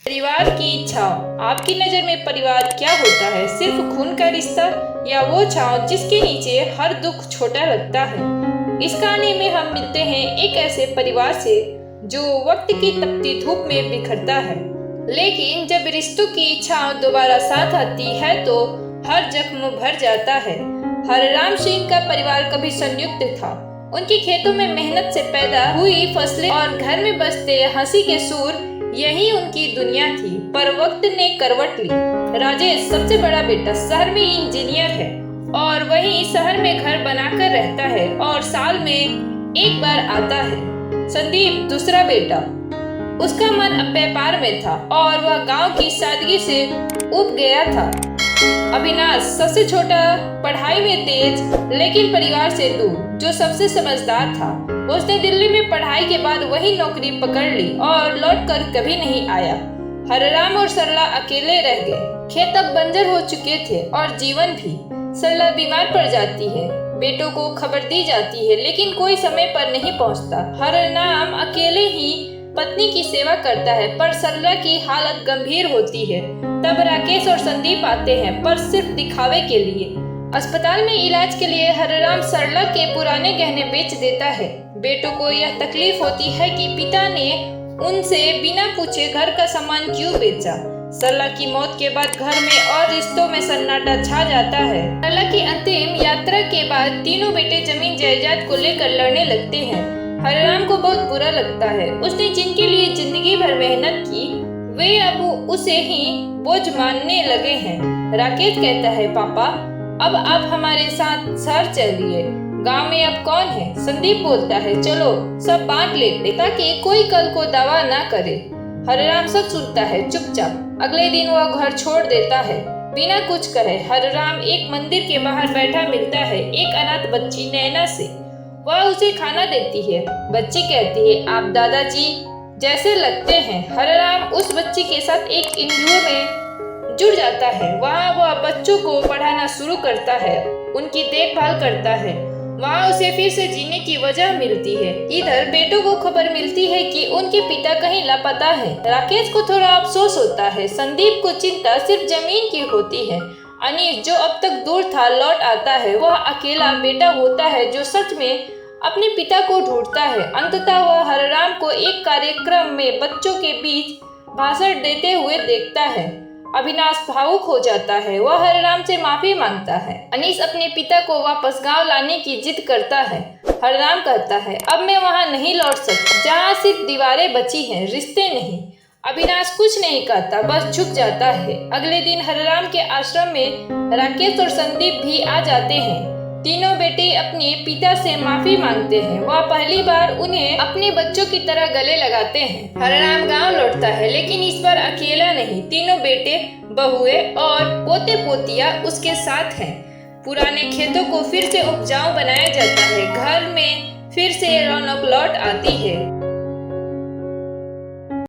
परिवार की छाँव। आपकी नज़र में परिवार क्या होता है? सिर्फ खून का रिश्ता या वो छाँव जिसके नीचे हर दुख छोटा लगता है? इस कहानी में हम मिलते हैं एक ऐसे परिवार से जो वक्त की तपती धूप में बिखरता है, लेकिन जब रिश्तों की छाँव दोबारा साथ आती है तो हर जख्म भर जाता है। हरराम सिंह का परिवार कभी संयुक्त था। उनके खेतों में मेहनत से पैदा हुई फसलें और घर में बसते हंसी के सुर, यही उनकी दुनिया थी। पर वक्त ने करवट ली। राजेश सबसे बड़ा बेटा शहर में इंजीनियर है और वही शहर में घर बनाकर रहता है और साल में एक बार आता है। संदीप दूसरा बेटा, उसका मन अब व्यापार में था और वह गांव की सादगी से उब गया था। अविनाश सबसे छोटा, पढ़ाई में तेज लेकिन परिवार से दूर, जो सबसे समझदार था। उसने दिल्ली में पढ़ाई के बाद वही नौकरी पकड़ ली और लौटकर कभी नहीं आया। हरराम और सरला अकेले रह गए। खेत अब बंजर हो चुके थे और जीवन भी। सरला बीमार पड़ जाती है, बेटों को खबर दी जाती है लेकिन कोई समय पर नहीं पहुंचता। हरराम अकेले ही पत्नी की सेवा करता है पर सरला की हालत गंभीर होती है। तब राकेश और संदीप आते हैं, पर सिर्फ दिखावे के लिए। अस्पताल में इलाज के लिए हरराम सरला के पुराने गहने बेच देता है। बेटों को यह तकलीफ होती है कि पिता ने उनसे बिना पूछे घर का सामान क्यों बेचा। सरला की मौत के बाद घर में और रिश्तों में सन्नाटा छा जाता है। सरला की अंतिम यात्रा के बाद तीनों बेटे जमीन जायदाद को लेकर लड़ने लगते हैं। हरराम को बहुत बुरा लगता है। उसने जिनके लिए जिंदगी भर मेहनत की, वे अब उसे ही बोझ मानने लगे हैं। राकेश कहता है, पापा अब आप हमारे साथ शहर चलिए, गांव में अब कौन है? संदीप बोलता है, चलो सब बांट लेते ताकि कोई कल को दावा ना करे। हरराम सब सुनता है चुपचाप। अगले दिन वह घर छोड़ देता है बिना कुछ कहे। हरराम एक मंदिर के बाहर बैठा मिलता है एक अनाथ बच्ची नैना से। वह उसे खाना देती है। बच्ची कहती है, आप दादाजी जैसे लगते हैं। हरराम उस बच्ची के साथ एक एनजीओ में जुड़ जाता है। वहाँ वह बच्चों को पढ़ाना शुरू करता है, उनकी देखभाल करता है। वहाँ उसे फिर से जीने की वजह मिलती है। इधर बेटों को खबर मिलती है कि उनके पिता कहीं लापता है। राकेश को थोड़ा अफसोस होता है। संदीप को चिंता सिर्फ जमीन की होती है। अनीश जो अब तक दूर था लौट आता है। वह अकेला बेटा होता है जो सच में अपने पिता को ढूंढता है। अंततः वह हरराम को एक कार्यक्रम में बच्चों के बीच भाषण देते हुए देखता है। अविनाश भावुक हो जाता है। वह हरराम से माफी मांगता है। अनीश अपने पिता को वापस गांव लाने की जिद करता है। हरराम कहता है, अब मैं वहां नहीं लौट सकता जहां सिर्फ दीवारें बची हैं, रिश्ते नहीं। अविनाश कुछ नहीं कहता, बस झुक जाता है। अगले दिन हरराम के आश्रम में राकेश और संदीप भी आ जाते हैं। तीनों बेटे अपने पिता से माफी मांगते हैं। वह पहली बार उन्हें अपने बच्चों की तरह गले लगाते हैं। हरराम गांव लौटता है लेकिन इस बार अकेला नहीं। तीनों बेटे, बहुएं और पोते पोतियां उसके साथ हैं। पुराने खेतों को फिर से उपजाऊ बनाया जाता है। घर में फिर से रौनक लौट आती है।